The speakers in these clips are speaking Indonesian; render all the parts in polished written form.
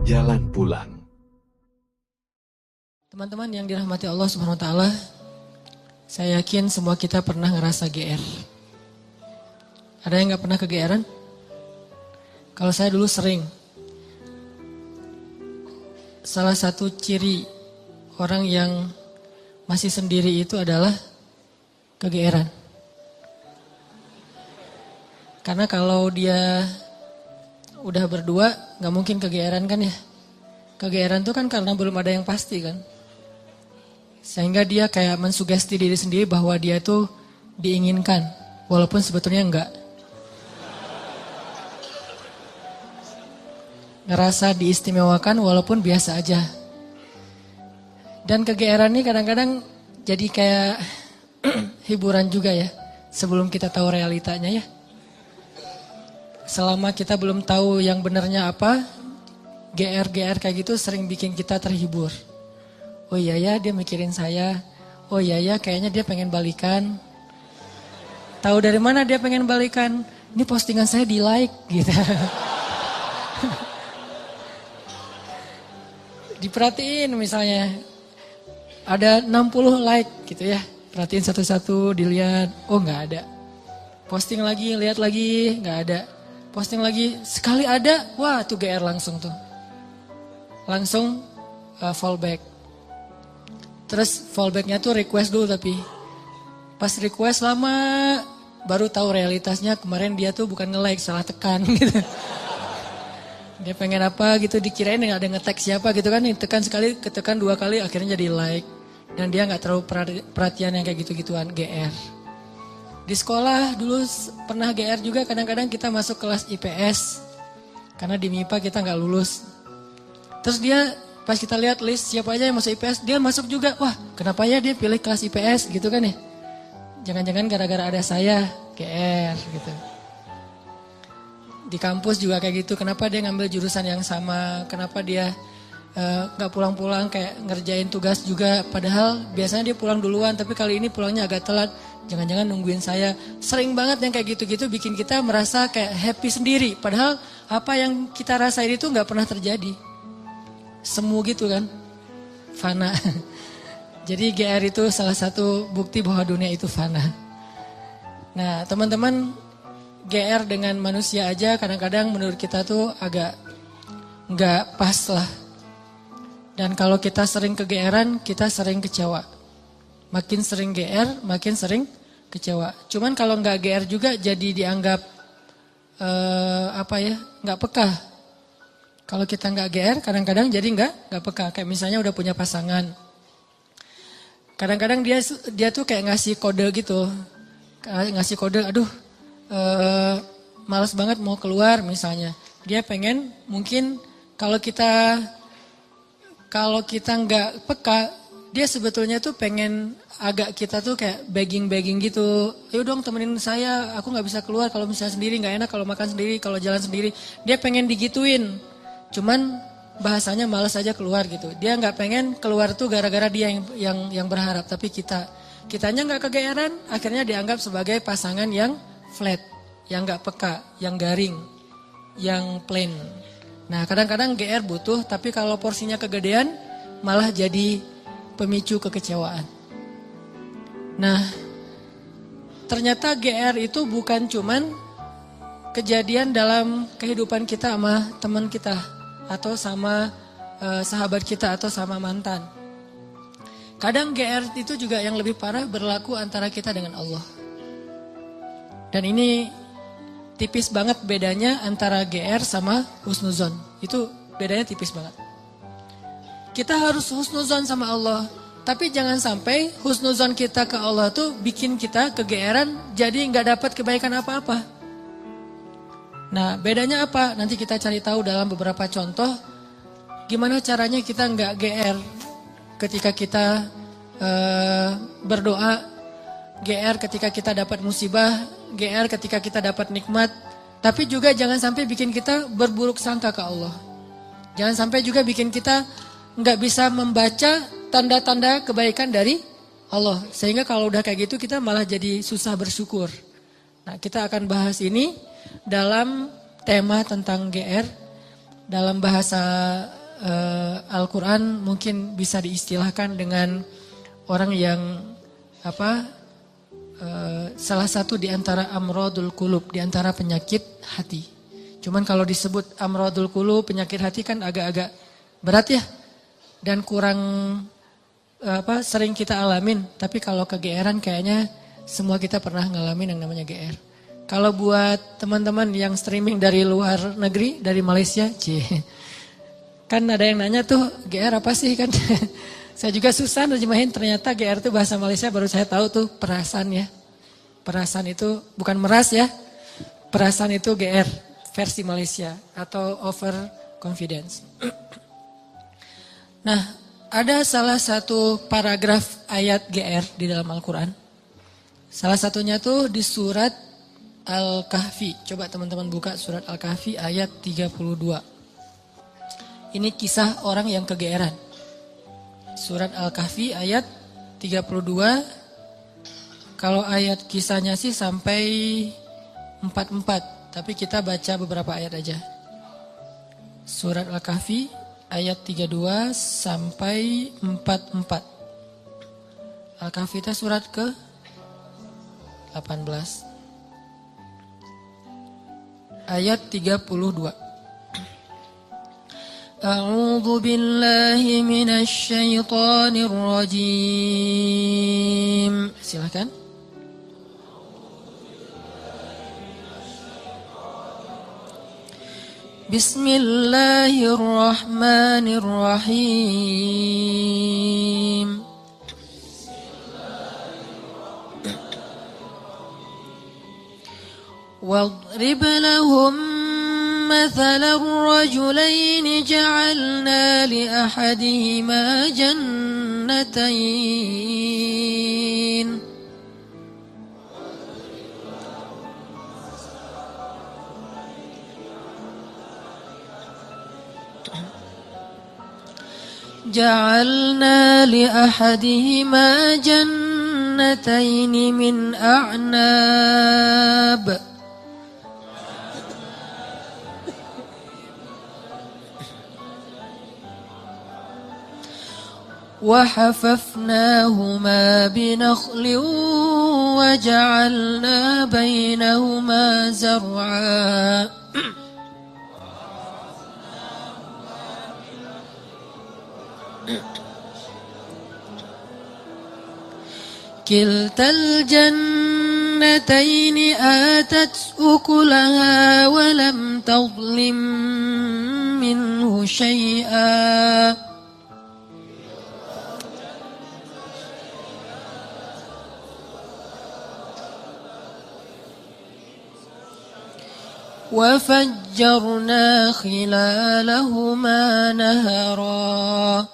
jalan pulang. Teman-teman yang dirahmati Allah Subhanahu wa taala, saya yakin semua kita pernah ngerasa GR. Ada yang nggak pernah kegeeran? Kalau saya dulu sering. Salah satu ciri orang yang masih sendiri itu adalah kegeeran. Karena kalau dia udah berdua, nggak mungkin kegeeran kan ya? Kegeeran itu kan karena belum ada yang pasti kan? Sehingga dia kayak mensugesti diri sendiri bahwa dia itu diinginkan, walaupun sebetulnya enggak. Ngerasa diistimewakan walaupun biasa aja. Dan kegeeran ini kadang-kadang jadi kayak hiburan juga ya, sebelum kita tahu realitanya ya. Selama kita belum tahu yang benarnya apa, GR-GR kayak gitu sering bikin kita terhibur. Oh iya ya dia mikirin saya, oh iya ya kayaknya dia pengen balikan. Tahu dari mana dia pengen balikan? Ini postingan saya di like gitu. Diperhatiin misalnya, ada 60 like gitu ya. Perhatiin satu-satu, dilihat, oh nggak ada. Posting lagi, lihat lagi, nggak ada. Posting lagi, sekali ada, wah tuh GR langsung tuh. Langsung fallback. Terus fallbacknya tuh request dulu tapi. Pas request lama, baru tahu realitasnya kemarin dia tuh bukan nge-like, salah tekan gitu. Dia pengen apa gitu, dikirain ada nge-tag siapa gitu kan. Tekan sekali, ketekan 2 kali, akhirnya jadi like. Dan dia gak terlalu perhatian yang kayak gitu-gituan, GR. Di sekolah dulu pernah GR juga, kadang-kadang kita masuk kelas IPS. Karena di MIPA kita gak lulus. Terus dia pas kita lihat list siapa aja yang masuk IPS, dia masuk juga. Wah kenapa ya dia pilih kelas IPS gitu kan ya. Jangan-jangan gara-gara ada saya, GR gitu. Di kampus juga kayak gitu, kenapa dia ngambil jurusan yang sama, kenapa dia gak pulang-pulang kayak ngerjain tugas juga. Padahal biasanya dia pulang duluan, tapi kali ini pulangnya agak telat. Jangan-jangan nungguin saya. Sering banget yang kayak gitu-gitu bikin kita merasa kayak happy sendiri. Padahal apa yang kita rasain itu gak pernah terjadi. Semu gitu kan, fana. Jadi GR itu salah satu bukti bahwa dunia itu fana. Nah teman-teman, GR dengan manusia aja kadang-kadang menurut kita tuh agak gak pas lah. Dan kalau kita sering kegeeran, kita sering kecewa. Makin sering GR, makin sering kecewa. Cuman kalau gak GR juga jadi dianggap gak peka. Kalau kita gak GR, kadang-kadang jadi gak peka. Kayak misalnya udah punya pasangan. Kadang-kadang dia tuh kayak ngasih kode gitu. Ngasih kode, aduh malas banget mau keluar misalnya. Dia pengen mungkin kalau kita nggak peka, dia sebetulnya tuh pengen agak kita tuh kayak begging gitu. Ayo dong temenin saya, aku nggak bisa keluar kalau misalnya sendiri, nggak enak kalau makan sendiri, kalau jalan sendiri. Dia pengen digituin, cuman bahasanya malas aja keluar gitu. Dia nggak pengen keluar tuh gara-gara dia yang berharap, tapi kitanya nggak kegeeran, akhirnya dianggap sebagai pasangan yang flat, yang gak peka, yang garing, yang plain. Nah kadang-kadang GR butuh, tapi kalau porsinya kegedean malah jadi pemicu kekecewaan. Nah ternyata GR itu bukan cuman kejadian dalam kehidupan kita sama teman kita, atau sama sahabat kita, atau sama mantan. Kadang GR itu juga yang lebih parah berlaku antara kita dengan Allah. Dan ini tipis banget bedanya antara GR sama husnuzon. Itu bedanya tipis banget. Kita harus husnuzon sama Allah. Tapi jangan sampai husnuzon kita ke Allah tuh bikin kita kegeeran jadi gak dapat kebaikan apa-apa. Nah bedanya apa? Nanti kita cari tahu dalam beberapa contoh. Gimana caranya kita gak GR ketika kita berdoa. GR ketika kita dapat musibah, GR ketika kita dapat nikmat. Tapi juga jangan sampai bikin kita berburuk sangka ke Allah. Jangan sampai juga bikin kita nggak bisa membaca tanda-tanda kebaikan dari Allah. Sehingga kalau udah kayak gitu kita malah jadi susah bersyukur. Nah kita akan bahas ini dalam tema tentang GR. Dalam bahasa Al-Quran mungkin bisa diistilahkan dengan orang yang salah satu di antara amrodul qulub, di antara penyakit hati. Cuman kalau disebut amrodul qulub, penyakit hati kan agak-agak berat ya, dan kurang sering kita alamin. Tapi kalau kegeeran kayaknya semua kita pernah ngalamin yang namanya GR. Kalau buat teman-teman yang streaming dari luar negeri, dari Malaysia, kan ada yang nanya tuh GR apa sih kan? Saya juga susah nerjemahin, ternyata GR itu bahasa Malaysia, baru saya tahu tuh perasaan ya. Perasaan itu bukan meras ya, perasaan itu GR versi Malaysia atau over confidence. Nah, ada salah satu paragraf ayat GR di dalam Al-Quran. Salah satunya tuh di surat Al-Kahfi. Coba teman-teman buka surat Al-Kahfi ayat 32. Ini kisah orang yang kegeeran. Surat Al-Kahfi ayat 32. Kalau ayat kisahnya sih sampai 44. Tapi kita baca beberapa ayat aja. Surat Al-Kahfi ayat 32 sampai 44. Al-Kahfi itu surat ke 18. Ayat 32. A'udzu billahi minasy syaithanir rajim. Silakan. Bismillahirrahmanirrahim. واضرب لهم مثلا الرجلين جعلنا لأحدهما جنتين من أعناب وحففناهما بنخل وجعلنا بينهما زرعا كلتا الجنتين آتت أكلها ولم تظلم منه شيئا وفجرنا خلالهما نهرا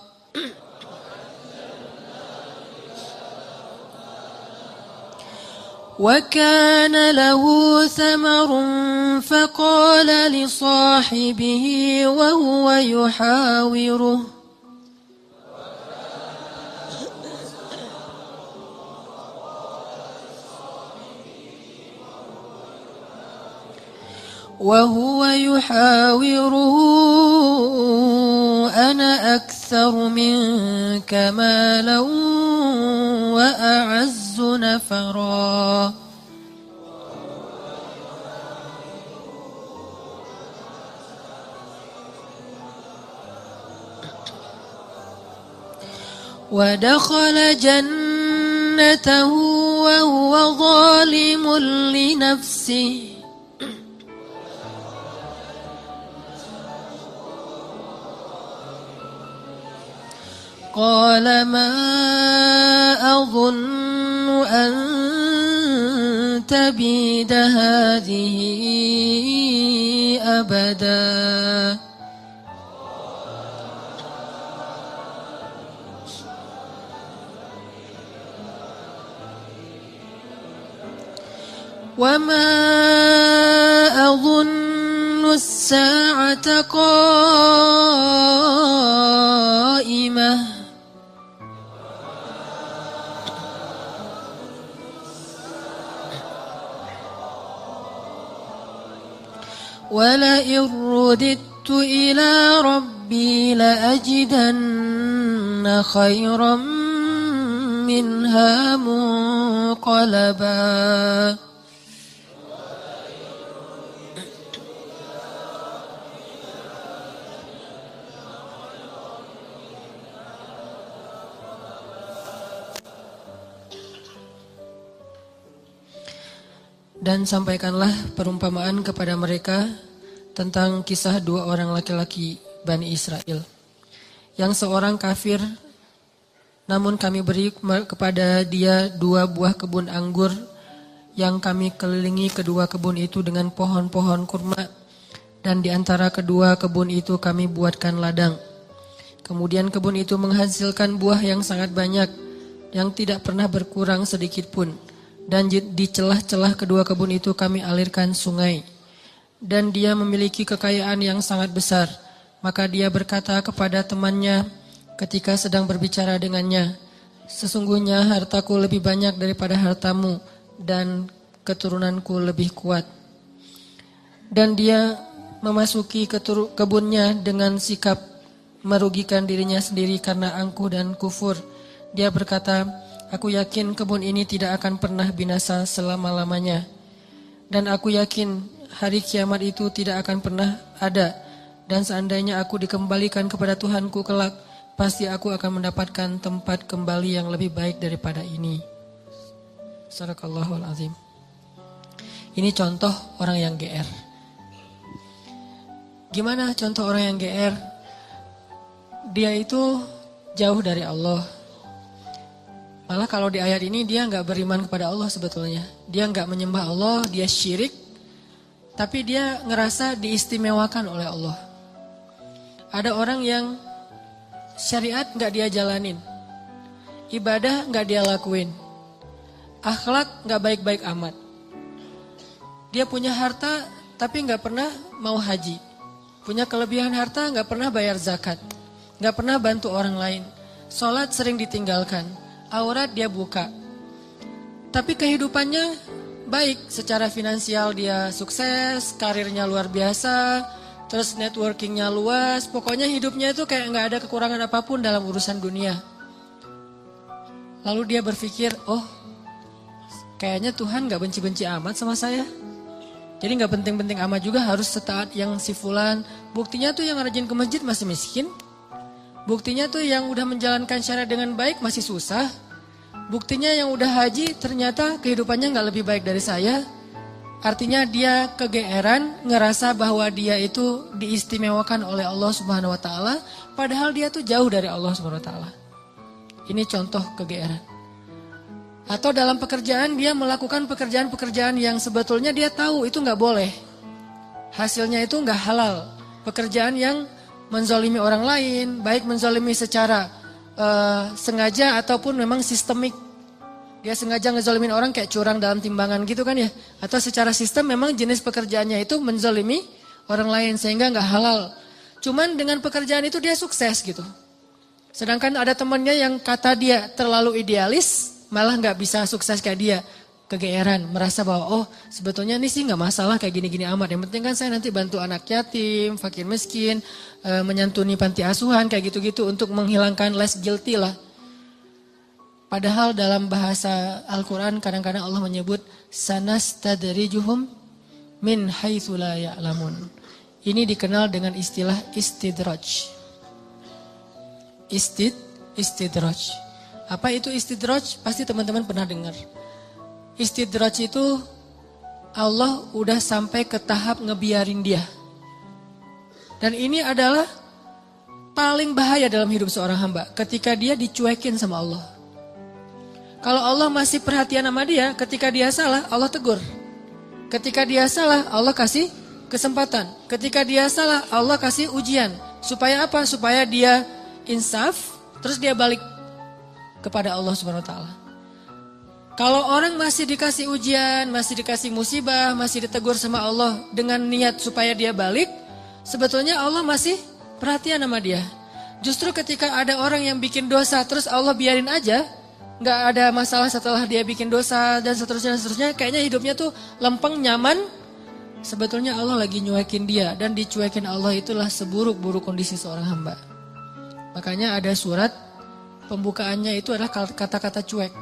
وكان له ثمر فقال لصاحبه وهو يحاوره أنا أكثر منك مالا وأعز نفرا ودخل جنته وهو ظالم لنفسه قال ما أظن أن تبيد هذه أبدا وما أظن الساعة قائمة ولئن رددت إلى ربي لأجدن خيرا منها منقلبا. Dan sampaikanlah perumpamaan kepada mereka tentang kisah dua orang laki-laki Bani Israel. Yang seorang kafir, namun kami beri kepada dia 2 buah kebun anggur yang kami kelilingi kedua kebun itu dengan pohon-pohon kurma. Dan di antara kedua kebun itu kami buatkan ladang. Kemudian kebun itu menghasilkan buah yang sangat banyak, yang tidak pernah berkurang sedikit pun. Dan di celah-celah kedua kebun itu kami alirkan sungai. Dan dia memiliki kekayaan yang sangat besar. Maka dia berkata kepada temannya ketika sedang berbicara dengannya, sesungguhnya hartaku lebih banyak daripada hartamu dan keturunanku lebih kuat. Dan dia memasuki kebunnya dengan sikap merugikan dirinya sendiri karena angkuh dan kufur. Dia berkata, aku yakin kebun ini tidak akan pernah binasa selama-lamanya. Dan aku yakin hari kiamat itu tidak akan pernah ada. Dan seandainya aku dikembalikan kepada Tuhanku kelak, pasti aku akan mendapatkan tempat kembali yang lebih baik daripada ini. Sadaqallahul azim. Ini contoh orang yang GR. Gimana contoh orang yang GR? Dia itu jauh dari Allah. Malah kalau di ayat ini dia nggak beriman kepada Allah sebetulnya. Dia nggak menyembah Allah, dia syirik. Tapi dia ngerasa diistimewakan oleh Allah. Ada orang yang syariat nggak dia jalanin. Ibadah nggak dia lakuin. Akhlak nggak baik-baik amat. Dia punya harta tapi nggak pernah mau haji. Punya kelebihan harta nggak pernah bayar zakat. Nggak pernah bantu orang lain. Sholat sering ditinggalkan. Aurat dia buka. Tapi kehidupannya baik. Secara finansial dia sukses, karirnya luar biasa, terus networkingnya luas. Pokoknya hidupnya itu kayak gak ada kekurangan apapun dalam urusan dunia. Lalu dia berpikir, oh kayaknya Tuhan gak benci-benci amat sama saya. Jadi gak penting-penting amat juga harus setaat yang si fulan. Buktinya tuh yang rajin ke masjid masih miskin. Buktinya tuh yang udah menjalankan syariat dengan baik masih susah. Buktinya yang udah haji ternyata kehidupannya gak lebih baik dari saya. Artinya dia kegeeran, ngerasa bahwa dia itu diistimewakan oleh Allah Subhanahu wa taala, padahal dia tuh jauh dari Allah Subhanahu wa taala. Ini contoh kegeeran. Atau dalam pekerjaan dia melakukan pekerjaan-pekerjaan yang sebetulnya dia tahu itu gak boleh. Hasilnya itu gak halal. Pekerjaan yang menzalimi orang lain, baik menzalimi secara sengaja ataupun memang sistemik. Dia sengaja ngezalimin orang kayak curang dalam timbangan gitu kan ya. Atau secara sistem memang jenis pekerjaannya itu menzalimi orang lain sehingga gak halal. Cuman dengan pekerjaan itu dia sukses gitu. Sedangkan ada temannya yang kata dia terlalu idealis, malah gak bisa sukses kayak dia. Kegeeran, merasa bahwa oh sebetulnya ini sih gak masalah kayak gini-gini amat. Yang penting kan saya nanti bantu anak yatim, fakir miskin, menyantuni panti asuhan kayak gitu-gitu untuk menghilangkan less guilty lah. Padahal dalam bahasa Al-Quran kadang-kadang Allah menyebut sanastadrijuhum min haitsu la ya'lamun. Ini dikenal dengan istilah istidraj. Istidraj. Apa itu istidraj? Pasti teman-teman pernah dengar. Istidraj itu Allah udah sampai ke tahap ngebiarin dia. Dan ini adalah paling bahaya dalam hidup seorang hamba. Ketika dia dicuekin sama Allah. Kalau Allah masih perhatian sama dia, ketika dia salah, Allah tegur. Ketika dia salah, Allah kasih kesempatan. Ketika dia salah, Allah kasih ujian. Supaya apa? Supaya dia insaf, terus dia balik kepada Allah Subhanahu wa taala. Kalau orang masih dikasih ujian, masih dikasih musibah, masih ditegur sama Allah dengan niat supaya dia balik, sebetulnya Allah masih perhatian sama dia. Justru ketika ada orang yang bikin dosa, terus Allah biarin aja, nggak ada masalah setelah dia bikin dosa dan seterusnya, kayaknya hidupnya tuh lempeng, nyaman, sebetulnya Allah lagi nyuekin dia. Dan dicuekin Allah itulah seburuk-buruk kondisi seorang hamba. Makanya ada surat pembukaannya itu adalah kata-kata cuek.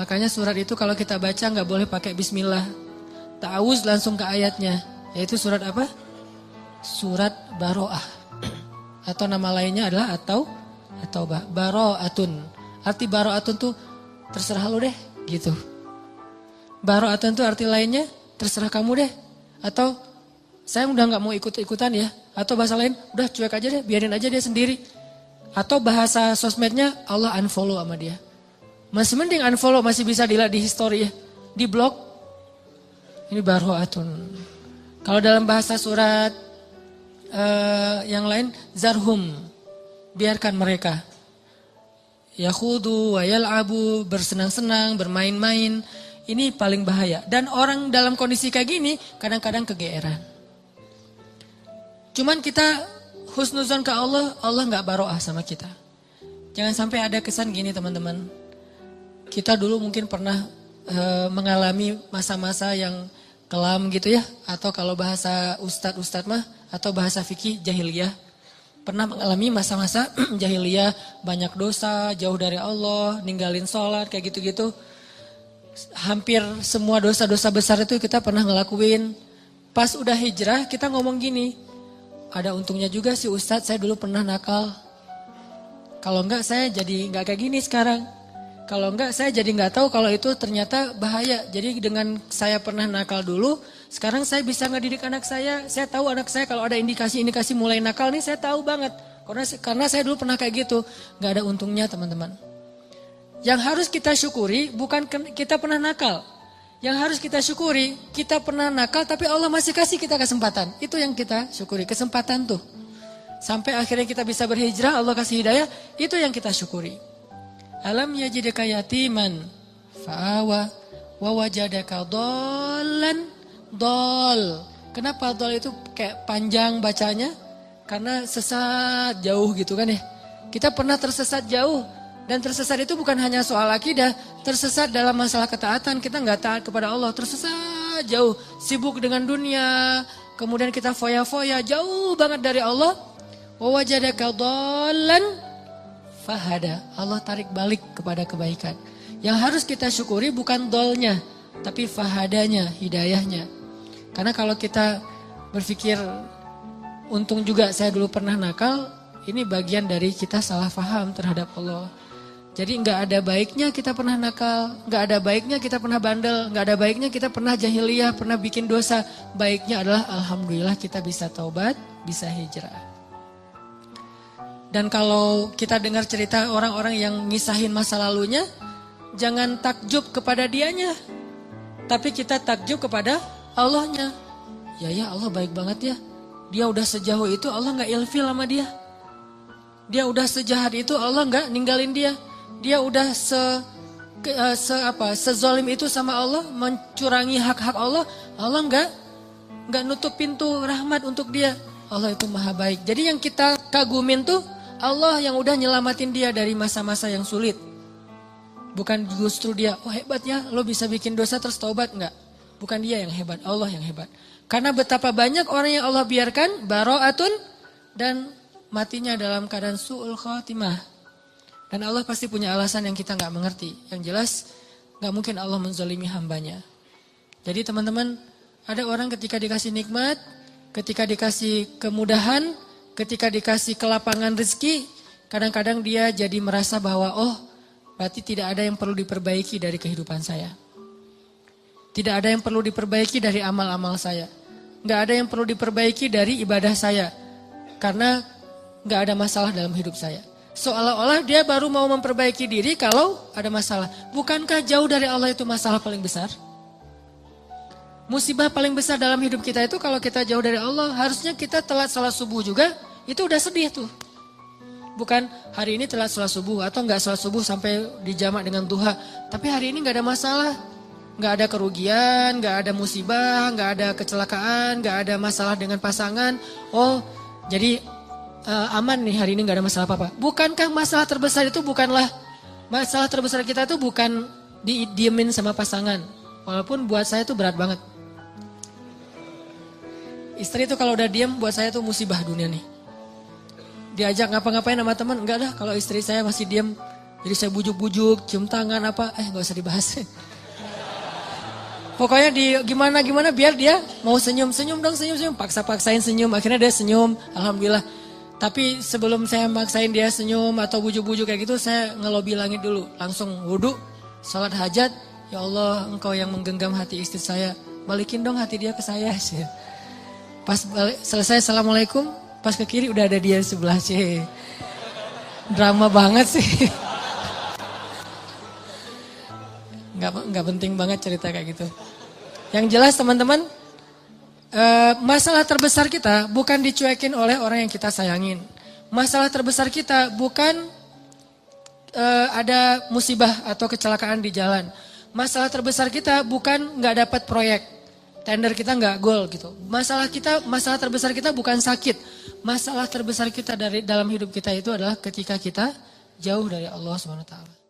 Makanya surat itu kalau kita baca gak boleh pakai bismillah. Ta'awuz langsung ke ayatnya. Yaitu surat apa? Surat Baro'ah. Atau nama lainnya adalah At-Taubah. Baro'atun. Arti Baro'atun tuh terserah lu deh gitu. Baro'atun tuh arti lainnya terserah kamu deh. Atau saya udah gak mau ikut-ikutan ya. Atau bahasa lain udah cuek aja deh, biarin aja dia sendiri. Atau bahasa sosmednya Allah unfollow sama dia. Masih mending unfollow, masih bisa dilihat di history ya. Di blog. Ini Baro'atun. Kalau dalam bahasa surat yang lain zarhum, biarkan mereka yakhudu wa yal'abu, bersenang-senang, bermain-main. Ini paling bahaya. Dan orang dalam kondisi kayak gini kadang-kadang kegeeran. Cuman kita husnuzon ke Allah, Allah gak baro'ah sama kita. Jangan sampai ada kesan gini teman-teman. Kita dulu mungkin pernah mengalami masa-masa yang kelam gitu ya. Atau kalau bahasa ustadz mah, atau bahasa fikih jahiliyah. Pernah mengalami masa-masa jahiliyah, banyak dosa, jauh dari Allah, ninggalin sholat, kayak gitu-gitu. Hampir semua dosa-dosa besar itu kita pernah ngelakuin. Pas udah hijrah kita ngomong gini, ada untungnya juga sih ustadz, saya dulu pernah nakal. Kalau enggak saya jadi enggak kayak gini sekarang. Kalau enggak saya jadi enggak tahu kalau itu ternyata bahaya. Jadi dengan saya pernah nakal dulu, sekarang saya bisa ngedidik anak saya. Saya tahu anak saya kalau ada indikasi-indikasi mulai nakal nih, saya tahu banget. Karena saya dulu pernah kayak gitu. Enggak ada untungnya teman-teman. Yang harus kita syukuri bukan kita pernah nakal. Yang harus kita syukuri, kita pernah nakal tapi Allah masih kasih kita kesempatan. Itu yang kita syukuri, kesempatan tuh. Sampai akhirnya kita bisa berhijrah, Allah kasih hidayah, itu yang kita syukuri. Alam yajidaka yatiman fa'awa wa wajadaka dhallan dhal. Kenapa dhal itu kayak panjang bacanya? Karena sesat jauh gitu kan ya. Kita pernah tersesat jauh. Dan tersesat itu bukan hanya soal akidah, tersesat dalam masalah ketaatan, kita nggak taat kepada Allah, tersesat jauh, sibuk dengan dunia, kemudian kita foya-foya, jauh banget dari Allah. Wa wajadaka dhallan fahada. Allah tarik balik kepada kebaikan. Yang harus kita syukuri bukan dolnya, tapi fahadanya, hidayahnya. Karena kalau kita berpikir untung juga saya dulu pernah nakal, ini bagian dari kita salah faham terhadap Allah. Jadi nggak ada baiknya kita pernah nakal, nggak ada baiknya kita pernah bandel, nggak ada baiknya kita pernah jahiliyah, pernah bikin dosa. Baiknya adalah alhamdulillah kita bisa taubat, bisa hijrah. Dan kalau kita dengar cerita orang-orang yang ngisahin masa lalunya, jangan takjub kepada dianya, tapi kita takjub kepada Allahnya. Ya Allah baik banget ya, dia udah sejauh itu Allah nggak ilfil sama dia. Dia udah sejahat itu Allah nggak ninggalin dia. Dia udah sezolim itu sama Allah, mencurangi hak-hak Allah. Allah nggak nutup pintu rahmat untuk dia. Allah itu maha baik. Jadi yang kita kagumin tuh Allah yang udah nyelamatin dia dari masa-masa yang sulit. Bukan justru dia, oh hebat ya lo bisa bikin dosa terus taubat, enggak. Bukan dia yang hebat, Allah yang hebat. Karena betapa banyak orang yang Allah biarkan baro'atun dan matinya dalam keadaan su'ul khatimah. Dan Allah pasti punya alasan yang kita gak mengerti. Yang jelas gak mungkin Allah menzalimi hambanya. Jadi teman-teman, ada orang ketika dikasih nikmat, ketika dikasih kemudahan, ketika dikasih kelapangan rezeki, kadang-kadang dia jadi merasa bahwa oh berarti tidak ada yang perlu diperbaiki dari kehidupan saya. Tidak ada yang perlu diperbaiki dari amal-amal saya. Gak ada yang perlu diperbaiki dari ibadah saya. Karena gak ada masalah dalam hidup saya. Seolah-olah dia baru mau memperbaiki diri kalau ada masalah. Bukankah jauh dari Allah itu masalah paling besar? Musibah paling besar dalam hidup kita itu kalau kita jauh dari Allah. Harusnya kita telat salat subuh juga, itu udah sedih tuh. Bukan hari ini telat salat subuh atau enggak salat subuh sampai dijamak dengan duha. Tapi hari ini enggak ada masalah. Enggak ada kerugian, enggak ada musibah, enggak ada kecelakaan, enggak ada masalah dengan pasangan. Oh, jadi aman nih hari ini gak ada masalah apa-apa. Bukankah masalah terbesar itu masalah terbesar kita itu bukan didiemin sama pasangan. Walaupun buat saya itu berat banget. Istri itu kalau udah diam buat saya tuh musibah dunia nih. Diajak ngapa-ngapain sama teman, enggak dah kalau istri saya masih diam. Jadi saya bujuk-bujuk, cium tangan apa, enggak usah dibahas. Pokoknya gimana biar dia mau senyum dong, senyum, paksa-paksain senyum, akhirnya dia senyum, alhamdulillah. Tapi sebelum saya maksain dia senyum atau bujuk-bujuk kayak gitu, saya ngelobi langit dulu, langsung wudhu, salat hajat, ya Allah engkau yang menggenggam hati istri saya, balikin dong hati dia ke saya. Pas selesai assalamualaikum, pas ke kiri udah ada dia di sebelah sih. Drama banget sih. Nggak penting banget cerita kayak gitu. Yang jelas teman-teman, masalah terbesar kita bukan dicuekin oleh orang yang kita sayangin. Masalah terbesar kita bukan ada musibah atau kecelakaan di jalan. Masalah terbesar kita bukan nggak dapat proyek, tender kita nggak gol gitu. Masalah terbesar kita bukan sakit. Masalah terbesar kita dalam hidup kita itu adalah ketika kita jauh dari Allah SWT.